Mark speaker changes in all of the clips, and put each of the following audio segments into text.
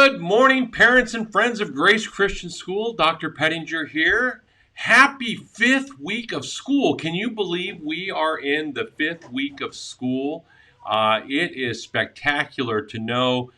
Speaker 1: Good morning, parents and friends of Grace Christian School. Dr. Pettinger here. Happy fifth week of school. Can you believe we are in the fifth week of school? It is spectacular to know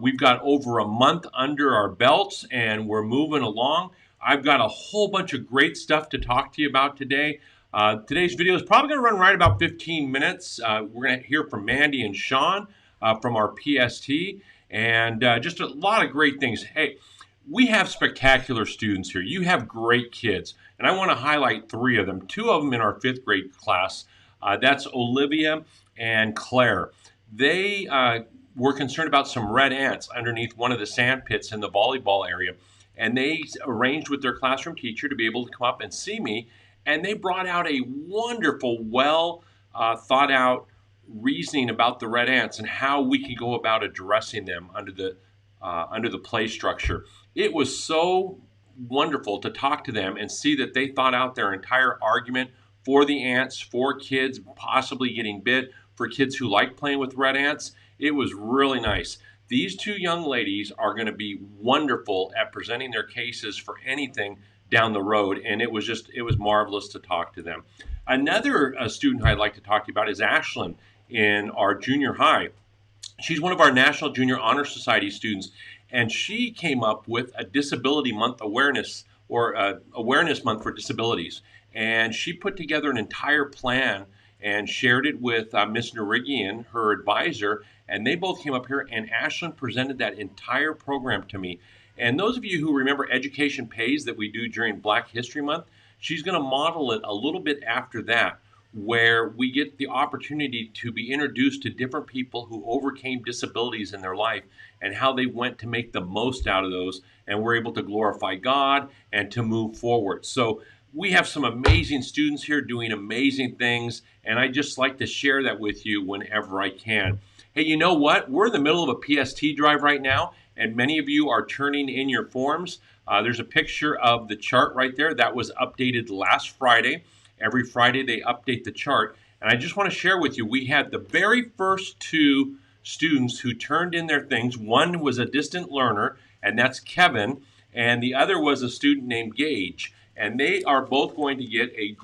Speaker 1: we've got over a month under our belts and we're moving along. I've got a whole bunch of great stuff to talk to you about today. Today's video is probably going to run right about 15 minutes. We're going to hear from Mandy and Sean from our PST. And just a lot of great things. Hey, we have spectacular students here. You have great kids. And I want to highlight three of them. Two of them in our fifth grade class. That's Olivia and Claire. They were concerned about some red ants underneath one of the sand pits in the volleyball area. And they arranged with their classroom teacher to be able to come up and see me. And they brought out a wonderful, well thought out reasoning about the red ants and how we can go about addressing them under the play structure. It was so wonderful to talk to them and see that they thought out their entire argument for the ants, for kids possibly getting bit, for kids who like playing with red ants. It was really nice. These two young ladies are going to be wonderful at presenting their cases for anything down the road, and it was marvelous to talk to them. Another student I'd like to talk to you about is Ashlyn in our junior high. She's one of our National Junior Honor Society students, and she came up with a Disability Month awareness, or Awareness Month for Disabilities. And she put together an entire plan and shared it with Miss Narigian, her advisor, and they both came up here, and Ashlyn presented that entire program to me. And those of you who remember Education Pays that we do during Black History Month, she's going to model it a little bit after that, where we get the opportunity to be introduced to different people who overcame disabilities in their life and how they went to make the most out of those and were able to glorify God and to move forward. So we have some amazing students here doing amazing things, and I just like to share that with you whenever I can. Hey, you know what? We're in the middle of a PST drive right now, and many of you are turning in your forms. There's a picture of the chart right there that was updated last Friday. Every Friday they update the chart. And I just want to share with you, we had the very first two students who turned in their things. One was a distant learner, and that's Kevin. And the other was a student named Gage. And they are both going to get a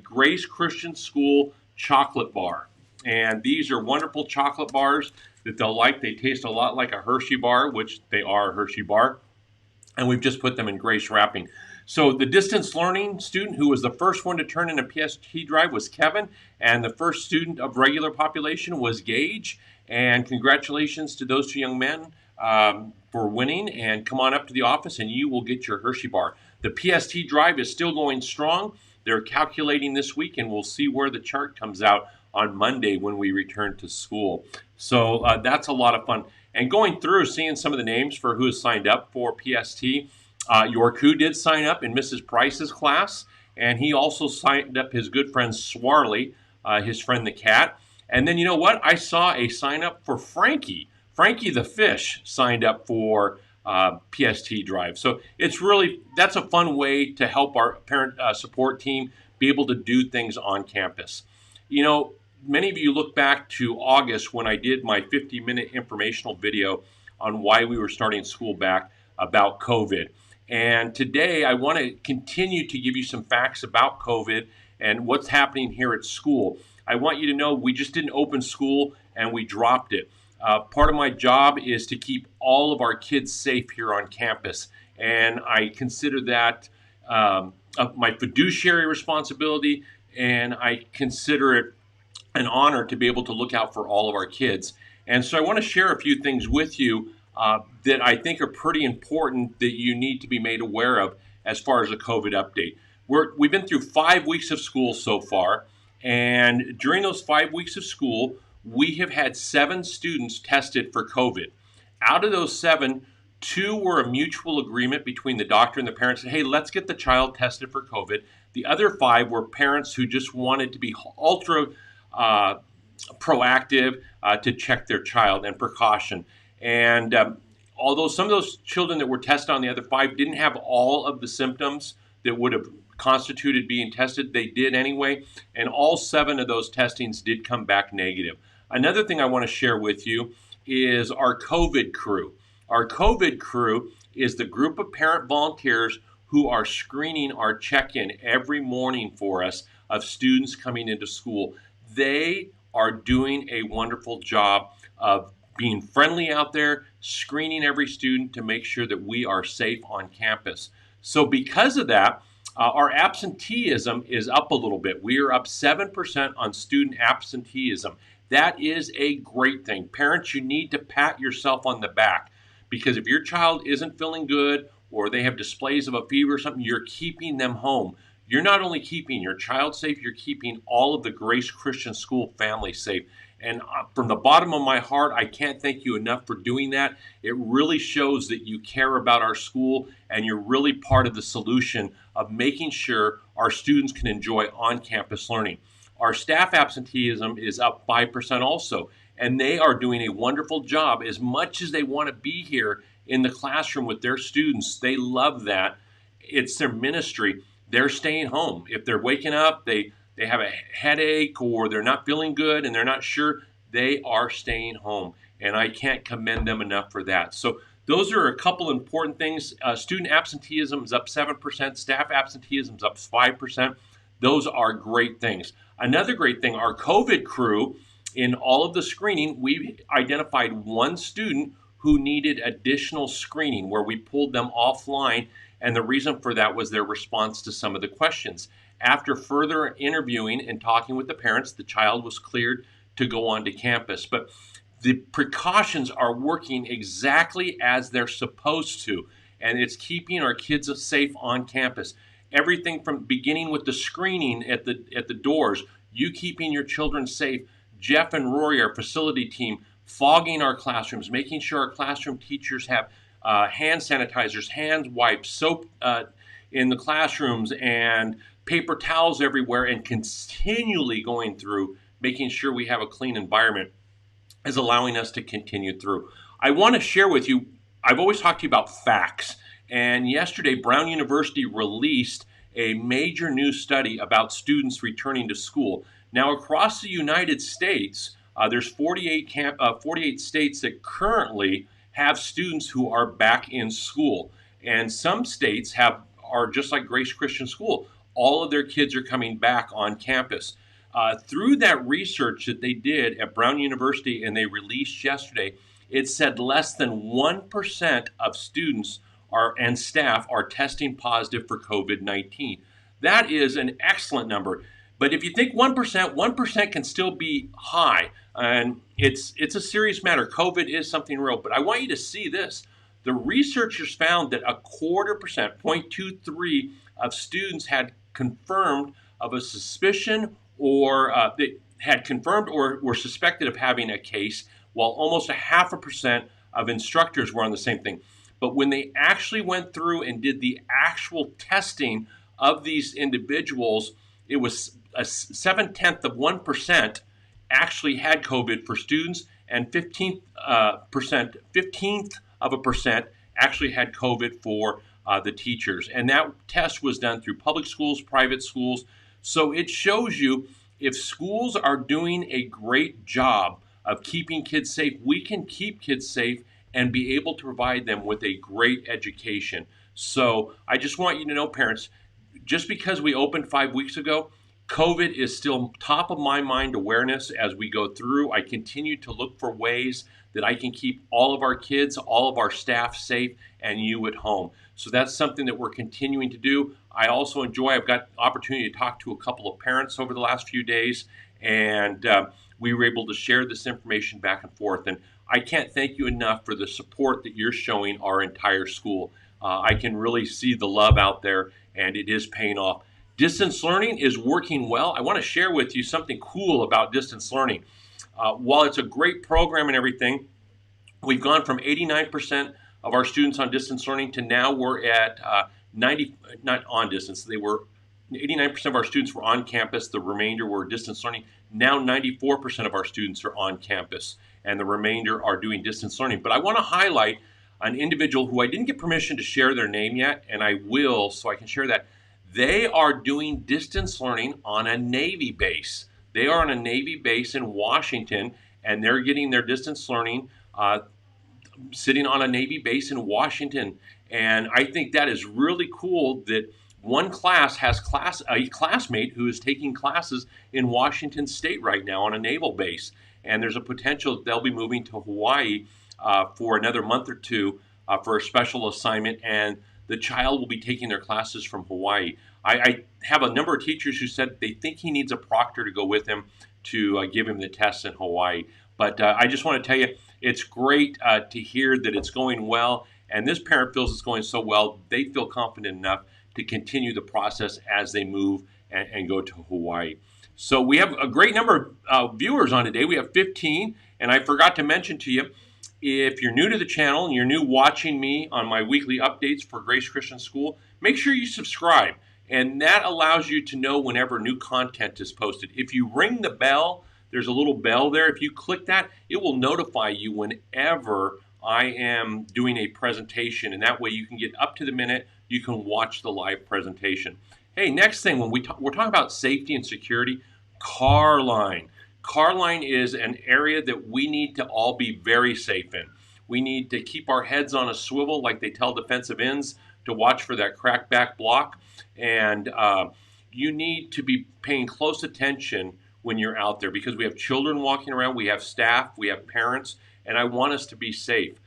Speaker 1: Grace Christian School chocolate bar. And these are wonderful chocolate bars that they'll like. They taste a lot like a Hershey bar, which they are a Hershey bar. And we've just put them in Grace wrapping. So the distance learning student who was the first one to turn in a PST drive was Kevin, and the first student of regular population was Gage. And congratulations to those two young men for winning, and come on up to the office and you will get your Hershey bar. The PST drive is still going strong. They're calculating this week, and we'll see where the chart comes out on Monday when we return to school. So that's a lot of fun. And going through, seeing some of the names for who has signed up for PST. Yorku did sign up in Mrs. Price's class, and he also signed up his good friend Swarley, his friend the cat. And then you know what? I saw a sign up for Frankie. Frankie the fish signed up for PST Drive. So that's a fun way to help our parent support team be able to do things on campus. You know, many of you look back to August when I did my 50-minute informational video on why we were starting school back about COVID. And today I want to continue to give you some facts about COVID and what's happening here at school. I want you to know we just didn't open school and we dropped it. Part of my job is to keep all of our kids safe here on campus. And I consider that my fiduciary responsibility, and I consider it an honor to be able to look out for all of our kids. And so I want to share a few things with you that I think are pretty important that you need to be made aware of as far as a COVID update. We've been through 5 weeks of school so far, and during those 5 weeks of school, we have had 7 students tested for COVID. Out of those 7, 2 were a mutual agreement between the doctor and the parents. Hey, let's get the child tested for COVID. The other 5 were parents who just wanted to be ultra proactive to check their child and precaution. And although some of those children that were tested on the other 5 didn't have all of the symptoms that would have constituted being tested, they did anyway. And all 7 of those testings did come back negative. Another thing I want to share with you is our COVID crew. Our COVID crew is the group of parent volunteers who are screening our check-in every morning for us of students coming into school. They are doing a wonderful job of being friendly out there, screening every student to make sure that we are safe on campus. So because of that, our absenteeism is up a little bit. We are up 7% on student absenteeism. That is a great thing. Parents, you need to pat yourself on the back, because if your child isn't feeling good or they have displays of a fever or something, you're keeping them home. You're not only keeping your child safe, you're keeping all of the Grace Christian School family safe. And from the bottom of my heart, I can't thank you enough for doing that. It really shows that you care about our school and you're really part of the solution of making sure our students can enjoy on-campus learning. Our staff absenteeism is up 5% also, and they are doing a wonderful job. As much as they want to be here in the classroom with their students, they love that. It's their ministry. They're staying home. If they're waking up, they have a headache or they're not feeling good and they're not sure, they are staying home. And I can't commend them enough for that. So those are a couple important things. Student absenteeism is up 7%. Staff absenteeism is up 5%. Those are great things. Another great thing, our COVID crew, in all of the screening, we identified one student who needed additional screening where we pulled them offline. And the reason for that was their response to some of the questions. After further interviewing and talking with the parents, the child was cleared to go on to campus. But the precautions are working exactly as they're supposed to, and it's keeping our kids safe on campus. Everything from beginning with the screening at the doors, you keeping your children safe, Jeff and Rory, our facility team, fogging our classrooms, making sure our classroom teachers have hand sanitizers, hand wipes, soap in the classrooms, and paper towels everywhere, and continually going through making sure we have a clean environment is allowing us to continue through. I want to share with you, I've always talked to you about facts, and yesterday Brown University released a major new study about students returning to school. Now across the United States, there's 48 states that currently have students who are back in school, and some states are just like Grace Christian School. All of their kids are coming back on campus. Through that research that they did at Brown University and they released yesterday, it said less than 1% of students and staff are testing positive for COVID-19. That is an excellent number. But if you think 1% can still be high, and it's a serious matter. COVID is something real. But I want you to see this. The researchers found that 0.25%, 0.23 of students had confirmed of a suspicion or they had confirmed or were suspected of having a case, while almost 0.5% of instructors were on the same thing. But when they actually went through and did the actual testing of these individuals, it was a 0.7% actually had COVID for students, and 15th of a percent actually had COVID for the teachers. And that test was done through public schools, private schools. So it shows you if schools are doing a great job of keeping kids safe, we can keep kids safe and be able to provide them with a great education. So I just want you to know, parents, just because we opened 5 weeks ago, COVID is still top of my mind awareness as we go through. I continue to look for ways that I can keep all of our kids, all of our staff safe, and you at home. So that's something that we're continuing to do. I've got the opportunity to talk to a couple of parents over the last few days, and we were able to share this information back and forth. And I can't thank you enough for the support that you're showing our entire school. I can really see the love out there, and it is paying off. Distance learning is working well. I want to share with you something cool about distance learning. While it's a great program and everything, we've gone from 89% of our students on distance learning to now we're at 90, not on distance. They were 89% of our students were on campus. The remainder were distance learning. Now 94% of our students are on campus, and the remainder are doing distance learning. But I want to highlight an individual who I didn't get permission to share their name yet, and I will, so I can share that. They are doing distance learning on a Navy base. They are on a Navy base in Washington, and they're getting their distance learning sitting on a Navy base in Washington. And I think that is really cool that one class has a classmate who is taking classes in Washington State right now on a naval base. And there's a potential that they'll be moving to Hawaii for another month or two for a special assignment. And the child will be taking their classes from Hawaii. I have a number of teachers who said they think he needs a proctor to go with him to give him the tests in Hawaii. But I just want to tell you, it's great to hear that it's going well. And this parent feels it's going so well, they feel confident enough to continue the process as they move and go to Hawaii. So we have a great number of viewers on today. We have 15. And I forgot to mention to you, if you're new to the channel and you're new watching me on my weekly updates for Grace Christian School, make sure you subscribe. And that allows you to know whenever new content is posted. If you ring the bell, there's a little bell there. If you click that, it will notify you whenever I am doing a presentation. And that way you can get up to the minute. You can watch the live presentation. Hey, next thing, when we're talking about safety and security, car line. Car line is an area that we need to all be very safe in. We need to keep our heads on a swivel like they tell defensive ends to watch for that crackback block. And you need to be paying close attention when you're out there because we have children walking around, we have staff, we have parents, and I want us to be safe.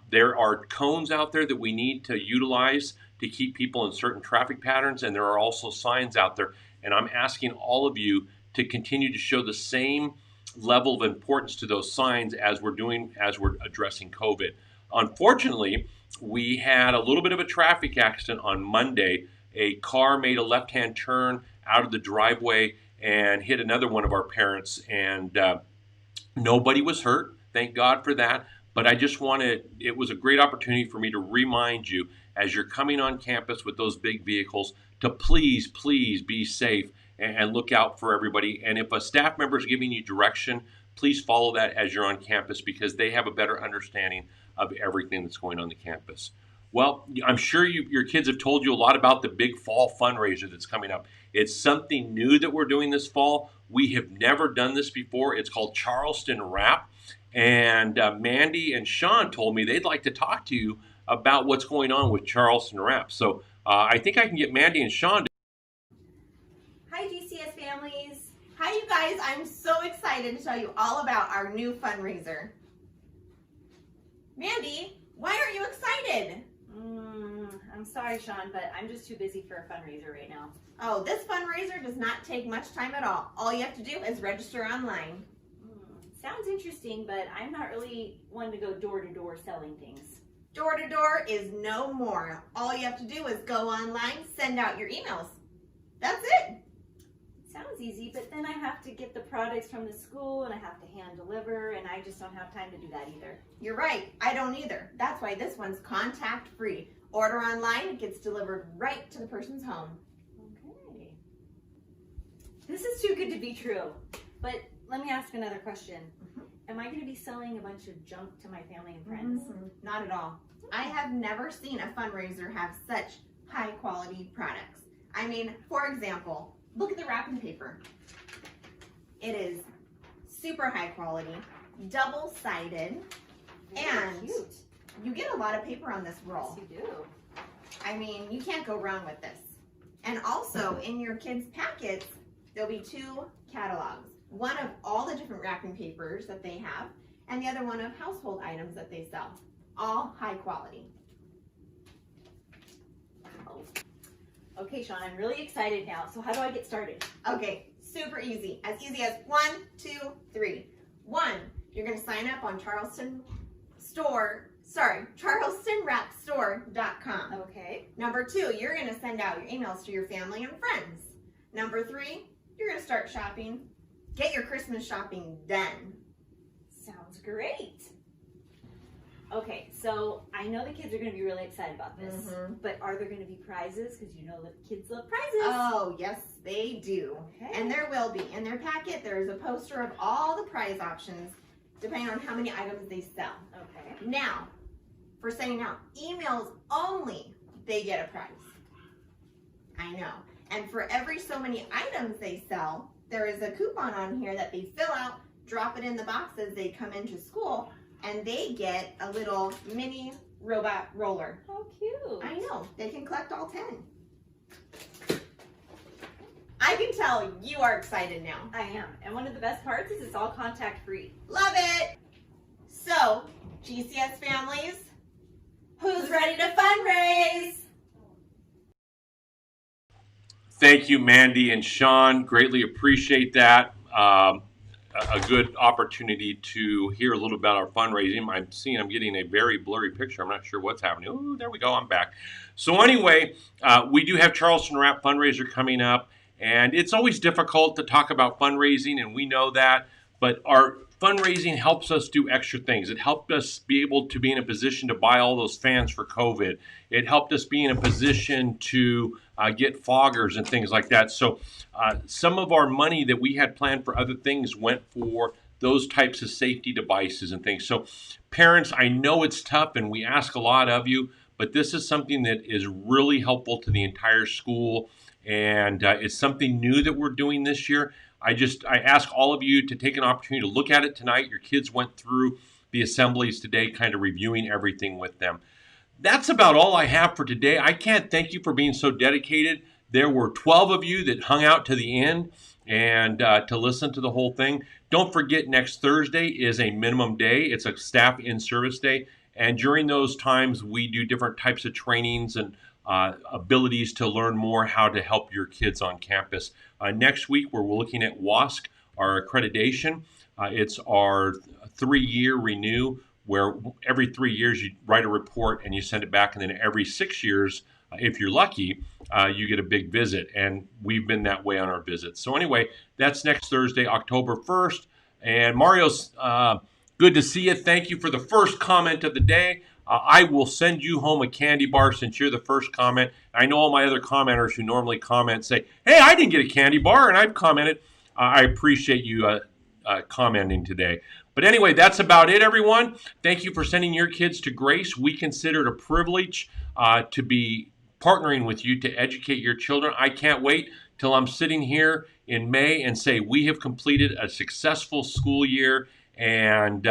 Speaker 1: There are cones out there that we need to utilize to keep people in certain traffic patterns, and there are also signs out there. And I'm asking all of you to continue to show the same level of importance to those signs as we're addressing COVID. Unfortunately, we had a little bit of a traffic accident on Monday. A car made a left-hand turn out of the driveway and hit another one of our parents, and nobody was hurt. Thank God for that. But it was a great opportunity for me to remind you as you're coming on campus with those big vehicles to please be safe and look out for everybody. And if a staff member is giving you direction, please follow that as you're on campus because they have a better understanding of everything that's going on the campus. Well, I'm sure your kids have told you a lot about the big fall fundraiser that's coming up. It's something new that we're doing this fall. We have never done this before. It's called Charleston Wrap. And Mandy and Sean told me they'd like to talk to you about what's going on with Charleston Wrap. So I think I can get Mandy and Sean to...
Speaker 2: Hi GCS families. Hi you guys. I'm so excited to tell you all about our new fundraiser. Mandy, why aren't you excited?
Speaker 3: I'm sorry, Sean, but I'm just too busy for a fundraiser right now.
Speaker 2: Oh, this fundraiser does not take much time at all. All you have to do is register online.
Speaker 3: Sounds interesting, but I'm not really one to go door to door selling things.
Speaker 2: Door to door is no more. All you have to do is go online, send out your emails. That's it.
Speaker 3: Sounds easy, but then I have to get the products from the school and I have to hand deliver, and I just don't have time to do that either.
Speaker 2: You're right. I don't either. That's why this one's contact free. Order online, it gets delivered right to the person's home.
Speaker 3: Okay. This is too good to be true. But let me ask another question. Am I going to be selling a bunch of junk to my family and friends?
Speaker 2: Not at all. I have never seen a fundraiser have such high quality products. I mean, for example, look at the wrapping paper. It is super high quality, double-sided, and
Speaker 3: cute.
Speaker 2: You get a lot of paper on this roll.
Speaker 3: Yes, you do.
Speaker 2: I mean, you can't go wrong with this. And also, in your kids' packets, there'll be 2 catalogs. One of all the different wrapping papers that they have, and the other one of household items that they sell. All high quality.
Speaker 3: Wow. Okay, Sean, I'm really excited now. So how do I get started?
Speaker 2: Okay, super easy. As easy as 1, 2, 3. 1, you're going to sign up on charlestonwrapstore.com.
Speaker 3: Okay.
Speaker 2: Number 2, you're going to send out your emails to your family and friends. Number 3, you're going to start shopping. Get your Christmas shopping done.
Speaker 3: Sounds great. Okay, so I know the kids are going to be really excited about this, but are there going to be prizes? Because you know that kids love prizes.
Speaker 2: Oh, yes, they do.
Speaker 3: Okay.
Speaker 2: And there will be. In their packet, there is a poster of all the prize options, depending on how many items they sell.
Speaker 3: Okay.
Speaker 2: Now, for sending out emails only, they get a prize. I know. And for every so many items they sell, there is a coupon on here that they fill out, drop it in the box as they come into school. and they get a little mini robot roller.
Speaker 3: How cute.
Speaker 2: I know, they can collect all 10. I can tell you are excited now.
Speaker 3: I am. And one of the best parts is it's all contact free.
Speaker 2: Love it. So, GCS families, who's ready to fundraise?
Speaker 1: Thank you, Mandy and Sean. Greatly appreciate that. A good opportunity to hear a little about our fundraising. I'm getting a very blurry picture. I'm not sure what's happening. Oh, there we go. I'm back. So anyway, we do have Charleston Wrap fundraiser coming up, and it's always difficult to talk about fundraising, and we know that, but our fundraising helps us do extra things. It helped us be able to be in a position to buy all those fans for COVID. It helped us be in a position to get foggers and things like that. So some of our money that we had planned for other things went for those types of safety devices and things. So parents, I know it's tough and we ask a lot of you, but this is something that is really helpful to the entire school, and it's something new that we're doing this year. I ask all of you to take an opportunity to look at it tonight. Your kids went through the assemblies today, kind of reviewing everything with them. That's about all I have for today. I can't thank you for being so dedicated. There were 12 of you that hung out to the end and to listen to the whole thing. Don't forget, next Thursday is a minimum day. It's a staff in-service day. And during those times, we do different types of trainings and abilities to learn more how to help your kids on campus. Next week, we're looking at WASC, our accreditation. It's our 3-year renew, where every 3 years you write a report and you send it back, and then every 6 years, if you're lucky, you get a big visit. And we've been that way on our visits. So anyway, that's next Thursday, October 1st. And Mario's good to see you. Thank you for the first comment of the day. I will send you home a candy bar since you're the first comment. I know all my other commenters who normally comment say, hey, I didn't get a candy bar, and I've commented. I appreciate you commenting today. But anyway, that's about it, everyone. Thank you for sending your kids to Grace. We consider it a privilege to be partnering with you to educate your children. I can't wait till I'm sitting here in May and say we have completed a successful school year, and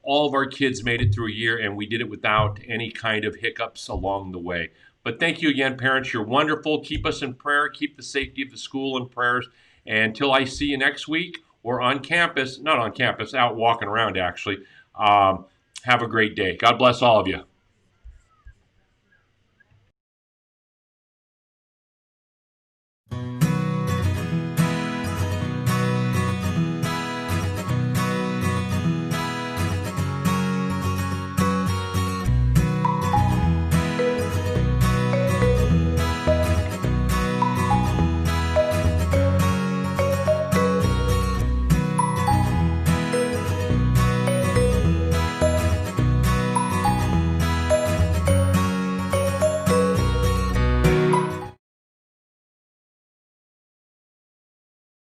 Speaker 1: all of our kids made it through a year, and we did it without any kind of hiccups along the way. But thank you again, parents. You're wonderful. Keep us in prayer. Keep the safety of the school in prayers. And until I see you next week or on campus, not on campus, out walking around actually, have a great day. God bless all of you.